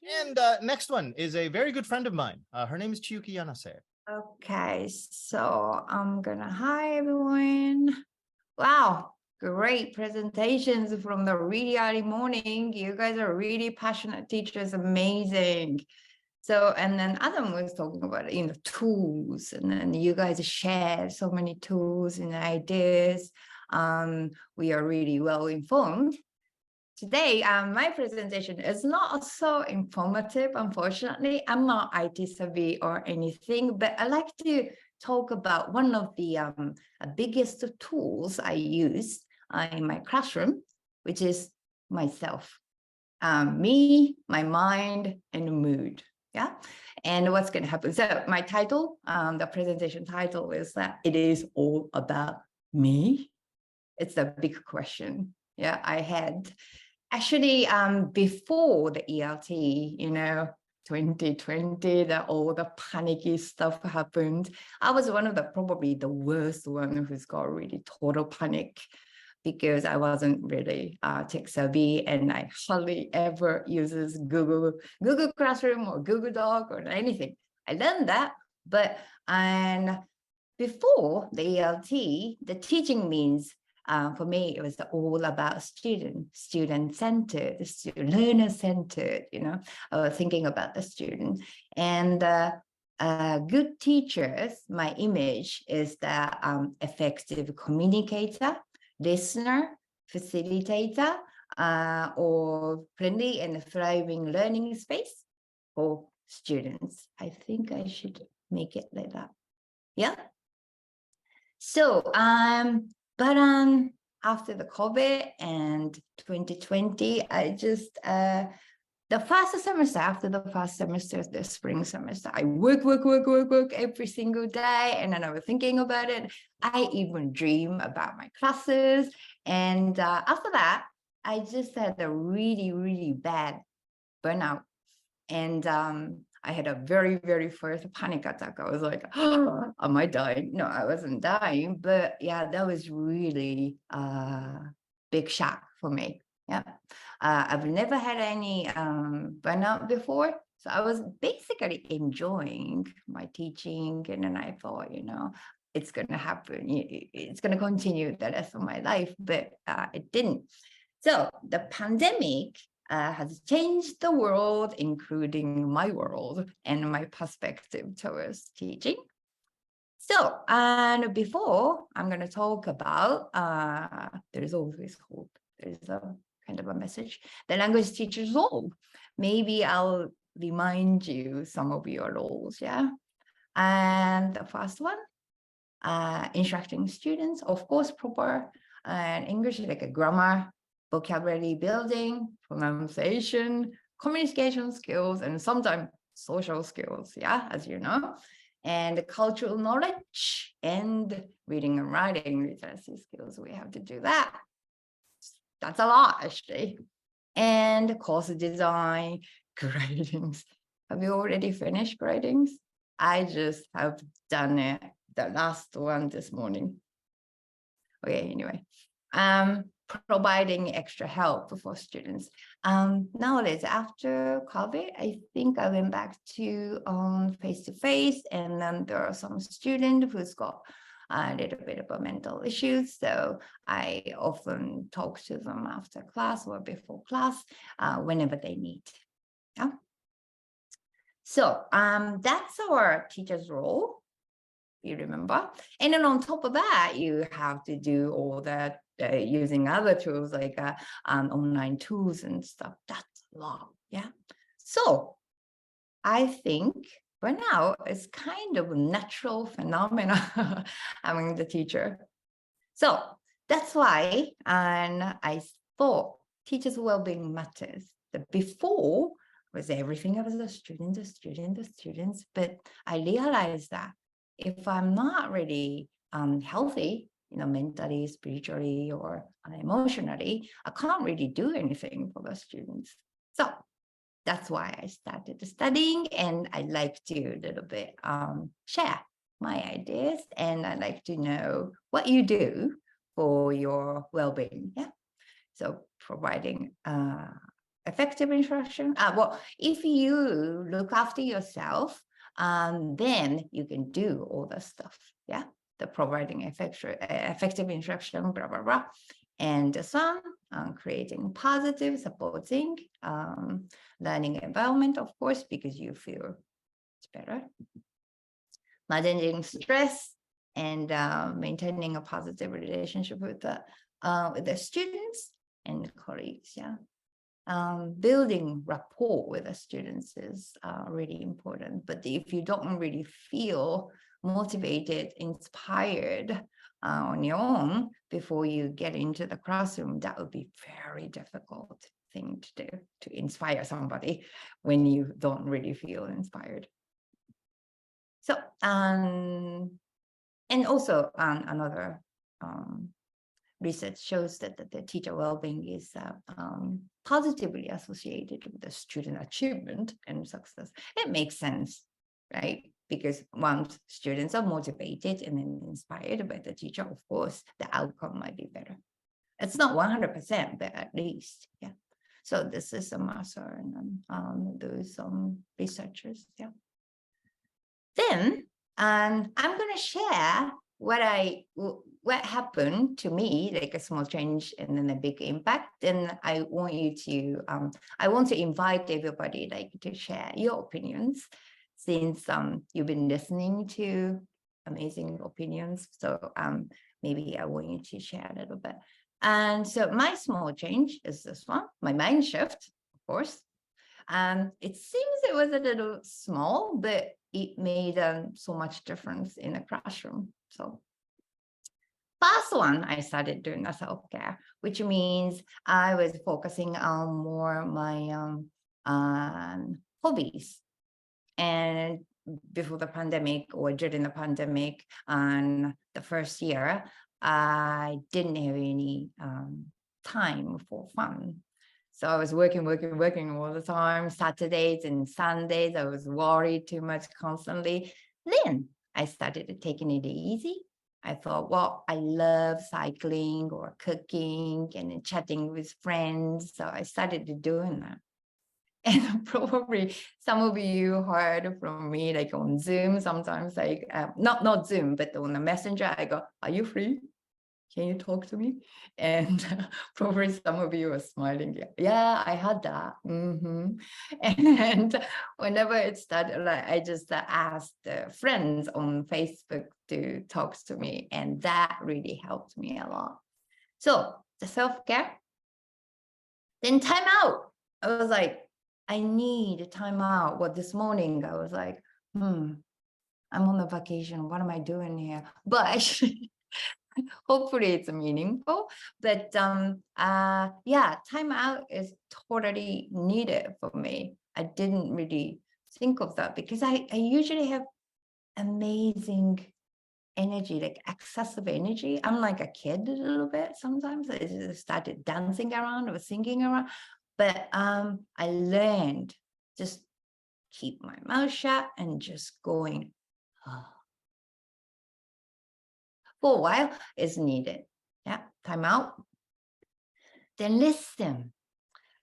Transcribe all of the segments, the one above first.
And next one is a very good friend of mine. Her name is Chiyuki Yanase. Okay, so I'm gonna hi everyone. Wow, great presentations from the really early morning. You guys are really passionate teachers, amazing. So, and then Adam was talking about, tools, and then you guys share so many tools and ideas. We are really well informed. Today, my presentation is not so informative, unfortunately. I'm not IT savvy or anything, but I like to talk about one of the biggest tools I use in my classroom, which is myself. Me, my mind, and mood. Yeah. And what's going to happen? So my title, the presentation title is that it is all about me. It's a big question. Yeah, I had actually before the ELT, 2020, that all the panicky stuff happened. I was one of the probably the worst one who's got really total panic because I wasn't really tech savvy and I hardly ever uses Google Classroom or Google Doc or anything. I learned that, but and before the ELT, the teaching means for me, it was all about student-centered, learner-centered, thinking about the student. And good teachers, my image is the effective communicator, listener, facilitator, or friendly and thriving learning space for students. I think I should make it like that. Yeah. So, but after the COVID and 2020, I just, the first semester, after the first semester, the spring semester, I work every single day. And then I was thinking about it. I even dream about my classes. And after that, I just had a really, really bad burnout. And I had a very, very first panic attack. I was like, oh, am I dying? No, I wasn't dying. But yeah, that was really a big shock for me. Yeah. I've never had any burnout before. So I was basically enjoying my teaching. And then I thought, it's going to happen. It's going to continue the rest of my life. But it didn't. So the pandemic has changed the world, including my world and my perspective towards teaching. So, and before I'm going to talk about, there's always hope. There's a kind of a message, the language teacher's role. Maybe I'll remind you some of your roles, yeah? And the first one, instructing students, of course, proper and English, like a grammar, vocabulary building, pronunciation, communication skills, and sometimes social skills, yeah, as you know, and cultural knowledge and reading and writing literacy skills. We have to do that. That's a lot, actually. And course design, gradings. Have you already finished gradings? I just have done it, the last one this morning. Okay, anyway. Providing extra help for students. Nowadays, after COVID, I think I went back to face-to-face, and then there are some students who's got a little bit of a mental issues. So I often talk to them after class or before class, whenever they need. Yeah. So that's our teacher's role. You remember, and then on top of that, you have to do all that using other tools like online tools and stuff. That's a lot, yeah. So I think burnout is kind of a natural phenomenon among the teacher. So that's why, and I thought teachers' well-being matters. The before was everything was the students, but I realized that if I'm not really healthy, mentally, spiritually, or emotionally, I can't really do anything for the students. So that's why I started studying, and I like to a little bit share my ideas, and I like to know what you do for your well-being. Yeah. So providing effective instruction. Well, if you look after yourself, then you can do all the stuff. Yeah, the providing effective instruction, blah blah blah, and some creating positive, supporting learning environment, of course, because you feel it's better. Managing stress and maintaining a positive relationship with the students and colleagues. Yeah. Building rapport with the students is really important. But if you don't really feel motivated, inspired on your own before you get into the classroom, that would be very difficult thing to do, to inspire somebody when you don't really feel inspired. So, and also another research shows that the teacher well-being is positively associated with the student achievement and success. It makes sense, right? Because once students are motivated and then inspired by the teacher, of course, the outcome might be better. It's not 100%, but at least, yeah. So this is a master and those researchers, yeah. Then I'm going to share what happened to me, like a small change and then a big impact. And I want you to I want to invite everybody like to share your opinions, since you've been listening to amazing opinions. So maybe I want you to share a little bit. And so my small change is this one, my mind shift, of course. It seems it was a little small, but it made so much difference in the classroom. So first one, I started doing the self-care, which means I was focusing on more my hobbies. And before the pandemic or during the pandemic, and the first year, I didn't have any time for fun. So I was working all the time, Saturdays and Sundays. I was worried too much constantly. Then I started taking it easy. I thought, well, I love cycling or cooking and chatting with friends. So I started doing that. And probably some of you heard from me, like on Zoom, sometimes like, not Zoom, but on the messenger, I go, are you free? Can you talk to me? And probably some of you are smiling. Yeah, I had that. And whenever it started, like, I just asked friends on Facebook to talk to me. And that really helped me a lot. So the self-care. Then time out. I was like, I need a time out. Well, this morning I was like, I'm on a vacation. What am I doing here? But actually, hopefully it's meaningful. But yeah, time out is totally needed for me. I didn't really think of that because I usually have amazing energy, like excessive energy. I'm like a kid a little bit sometimes. I just started dancing around or singing around. But I learned just keep my mouth shut and just going. For a while is needed. Yeah, time out. Then listen.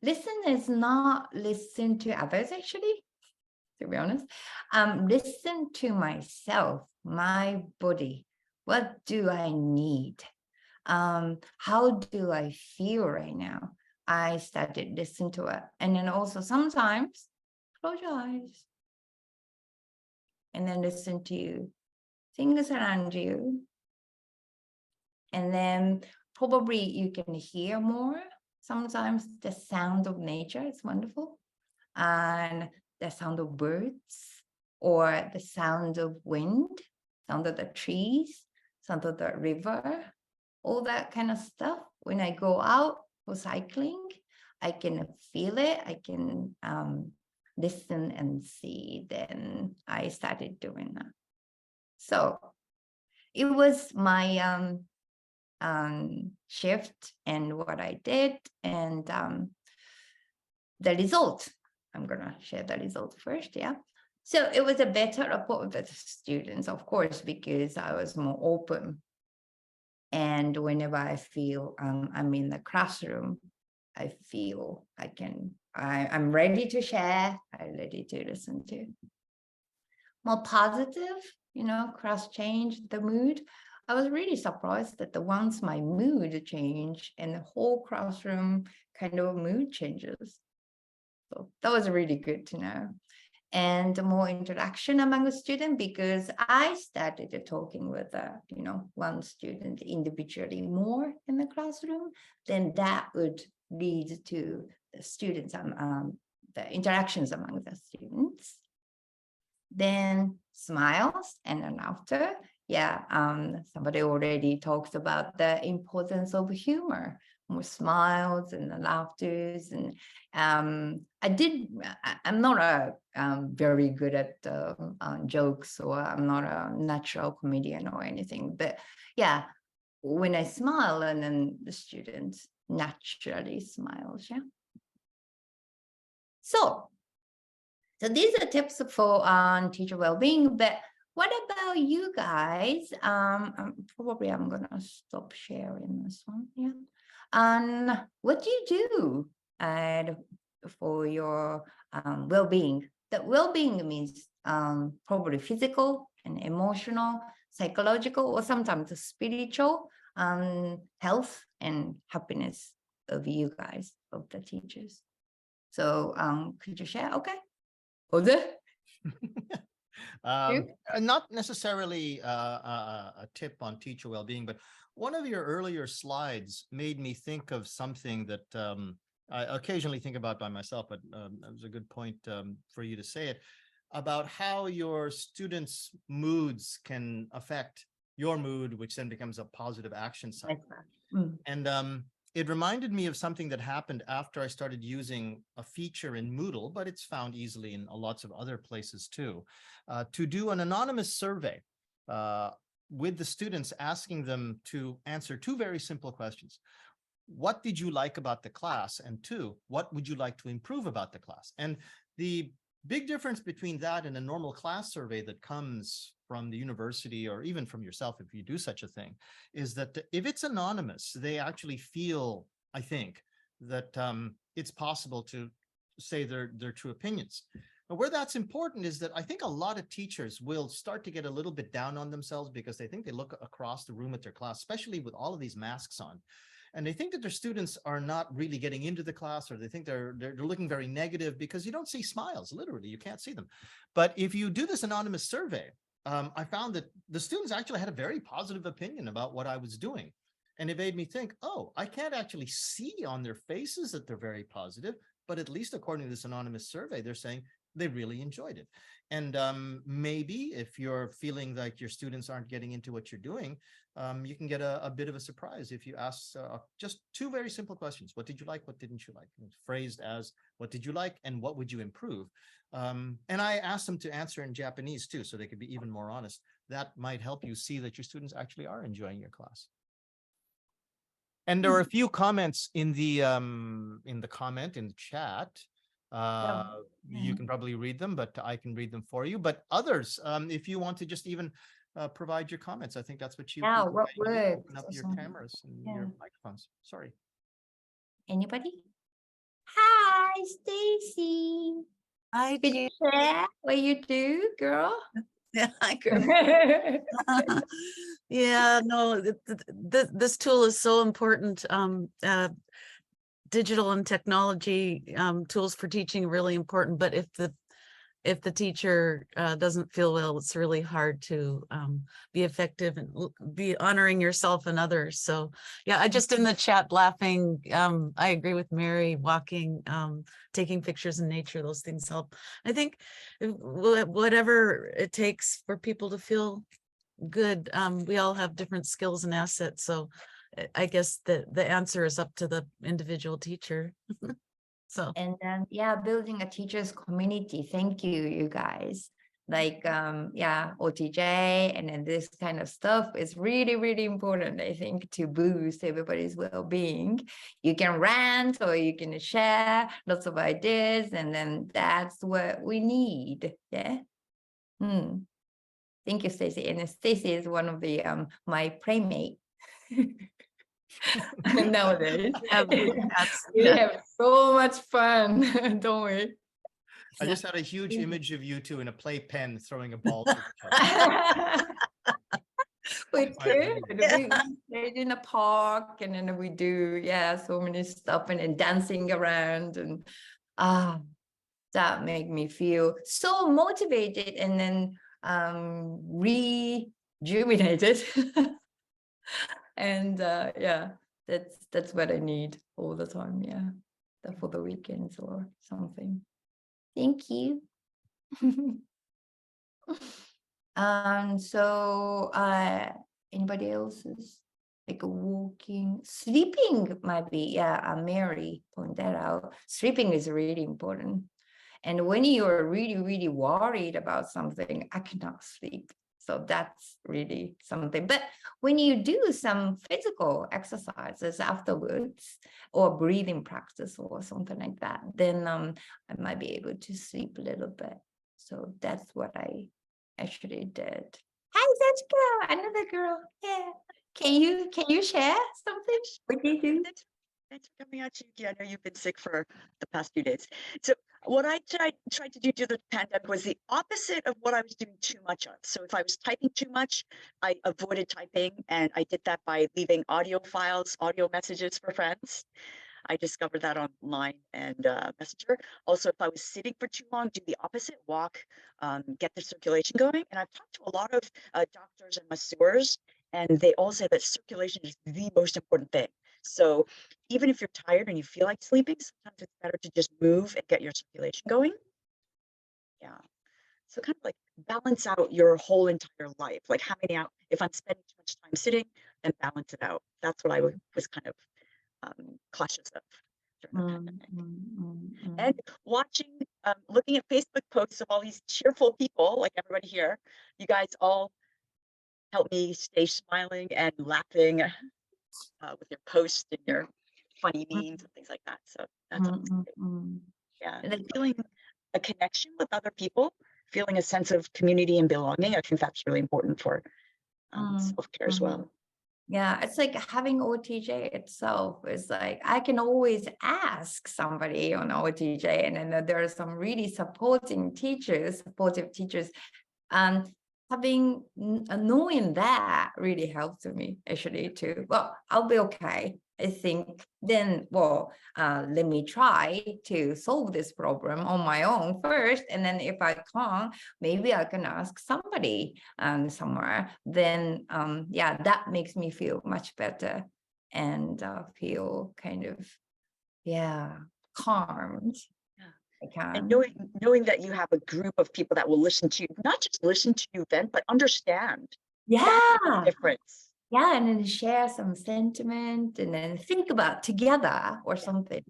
Listen is not listen to others, actually, to be honest. Listen to myself, my body. What do I need? How do I feel right now? I started listening to it. And then also sometimes close your eyes and then listen to things around you. And then probably you can hear more. Sometimes the sound of nature is wonderful. And the sound of birds or the sound of wind, sound of the trees, sound of the river, all that kind of stuff. When I go out for cycling, I can feel it. I can listen and see. Then I started doing that. So it was my shift and what I did and the result. I'm gonna share the result first, yeah. So it was a better rapport with the students, of course, because I was more open. And whenever I feel I'm in the classroom, I feel I can I'm ready to share. I'm ready to listen to. More positive, class change the mood. I was really surprised that once my mood changed and the whole classroom kind of mood changes. So that was really good to know. And more interaction among the students, because I started talking with one student individually more in the classroom, then that would lead to the students, the interactions among the students. Then smiles and then laughter. Yeah, somebody already talked about the importance of humor, more smiles and the laughters. And I'm not very good at jokes, or I'm not a natural comedian or anything. But yeah, when I smile, and then the students naturally smiles. Yeah. So these are tips for teacher well-being, but what about you guys? Probably I'm gonna stop sharing this one. Yeah. What do you do for your well-being? That well-being means probably physical and emotional, psychological, or sometimes spiritual health and happiness of you guys, of the teachers. So could you share? Okay. Not necessarily a tip on teacher well-being, but one of your earlier slides made me think of something that I occasionally think about by myself, but it was a good point for you to say it, about how your students' moods can affect your mood, which then becomes a positive action cycle. And it reminded me of something that happened after I started using a feature in Moodle, but it's found easily in lots of other places too, to do an anonymous survey with the students, asking them to answer two very simple questions. What did you like about the class? And two, what would you like to improve about the class? And the big difference between that and a normal class survey that comes from the university, or even from yourself if you do such a thing, is that if it's anonymous, they actually feel, I think, that it's possible to say their true opinions. But where that's important is that I think a lot of teachers will start to get a little bit down on themselves because they think they look across the room at their class, especially with all of these masks on. And they think that their students are not really getting into the class, or they think they're looking very negative because you don't see smiles, literally, you can't see them. But if you do this anonymous survey, I found that the students actually had a very positive opinion about what I was doing. And it made me think, oh, I can't actually see on their faces that they're very positive, but at least according to this anonymous survey, they're saying they really enjoyed it. And maybe if you're feeling like your students aren't getting into what you're doing, you can get a bit of a surprise if you ask just two very simple questions. What did you like? What didn't you like? And it's phrased as, what did you like? And what would you improve? And I asked them to answer in Japanese too, so they could be even more honest. That might help you see that your students actually are enjoying your class. And there are a few comments in the chat. You can probably read them, but I can read them for you. But others, if you want to just even provide your comments, I think that's what you can open up your cameras and your microphones. Sorry. Anybody? Hi, Stacy. Hi. Could you share what you do, girl? Yeah, I could. Yeah, no, this tool is so important. Digital and technology tools for teaching are really important, but if the teacher doesn't feel well, it's really hard to be effective and be honoring yourself and others. So yeah, I just in the chat laughing. I agree with Mary. Walking, taking pictures in nature, those things help. I think whatever it takes for people to feel good. We all have different skills and assets. So I guess the answer is up to the individual teacher. So, and then building a teachers community. Thank you, you guys. Like OTJ and then this kind of stuff is really, really important, I think, to boost everybody's well-being. You can rant or you can share lots of ideas, and then that's what we need. Yeah. Thank you, Stacy. And Stacy is one of the my playmate. nowadays. That's We have so much fun, don't we? I just had a huge image of you two in a playpen throwing a ball to each other. We I could. agree. We played in a park, and then we do, so many stuff, and then dancing around, and that made me feel so motivated, and then rejuvenated. And that's what I need all the time. For the weekends or something. Thank you. So anybody else's like walking, sleeping might be, Mary pointed that out. Sleeping is really important. And when you're really, really worried about something, I cannot sleep. So that's really something. But when you do some physical exercises afterwards, or breathing practice or something like that, then I might be able to sleep a little bit. So that's what I actually did. Hi, Zachka, another girl. Yeah. Can you share something? What do you do? Thanks for coming out, Chiyuki. I know you've been sick for the past few days. So what I tried to do during the pandemic was the opposite of what I was doing too much of. So if I was typing too much, I avoided typing, and I did that by leaving audio files, audio messages for friends. I discovered that online and Messenger. Also, if I was sitting for too long, do the opposite, walk, get the circulation going. And I've talked to a lot of doctors and masseurs, and they all say that circulation is the most important thing. So even if you're tired and you feel like sleeping, sometimes it's better to just move and get your circulation going. Yeah. So kind of like balance out your whole entire life. Like how many hours, if I'm spending too much time sitting, then balance it out. That's what I was kind of cautious of during the pandemic. And watching, looking at Facebook posts of all these cheerful people, like everybody here, you guys all help me stay smiling and laughing with your posts and your funny memes and things like that. So that's yeah, and then feeling a connection with other people, feeling a sense of community and belonging. I think that's really important for self-care as well. Yeah, it's like having OTJ itself is like, I can always ask somebody on OTJ, and then there are some really supportive teachers. Knowing that really helped me actually too. Well, I'll be okay. I think then, let me try to solve this problem on my own first. And then if I can't, maybe I can ask somebody somewhere. Then, that makes me feel much better and feel kind of, calmed. And knowing that you have a group of people that will listen to you, not just listen to you vent, but understand. Yeah. Difference. Yeah, and then share some sentiment and then think about together or something,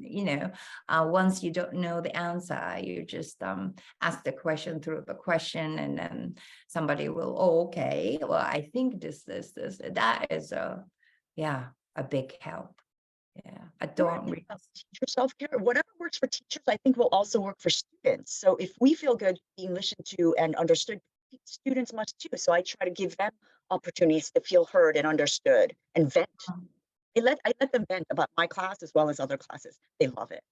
once you don't know the answer, you just ask the question through the question, and then somebody will, okay, well, I think this, that is a big help. Yeah, I don't really teacher self-care. Whatever works for teachers, I think will also work for students. So if we feel good being listened to and understood, students must too. So I try to give them opportunities to feel heard and understood and vent. I let them vent about my class as well as other classes. They love it.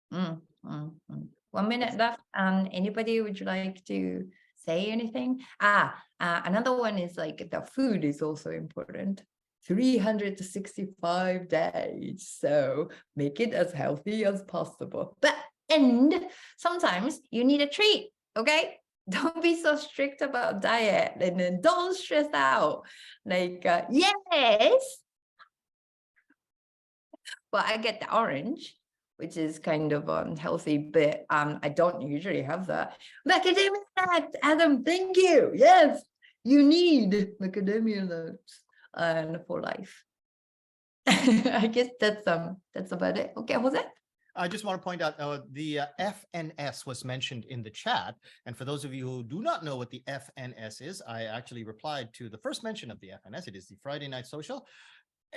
1 minute left. Anybody would you like to say anything? Another one is like the food is also important. 365 days, so make it as healthy as possible. And sometimes you need a treat, okay? Don't be so strict about diet, and then don't stress out. Like, yes. Well, I get the orange, which is kind of healthy, but I don't usually have that. Macadamia nuts, Adam, thank you. Yes, you need macadamia nuts for life. I guess that's about it. Okay, Jose? I just want to point out the FNS was mentioned in the chat. And for those of you who do not know what the FNS is, I actually replied to the first mention of the FNS. It is the Friday Night Social.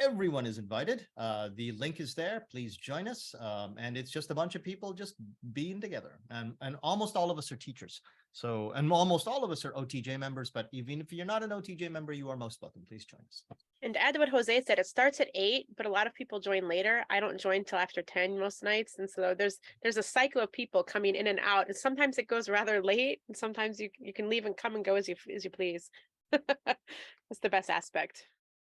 everyone is invited. The link is there. Please join us. And it's just a bunch of people just being together. And almost all of us are teachers. So, and almost all of us are OTJ members, but even if you're not an OTJ member, you are most welcome. Please join us. And to add to what Jose said, it starts at 8, but a lot of people join later. I don't join till after 10 most nights. And so there's a cycle of people coming in and out. And sometimes it goes rather late. And sometimes you can leave and come and go as you please. That's the best aspect.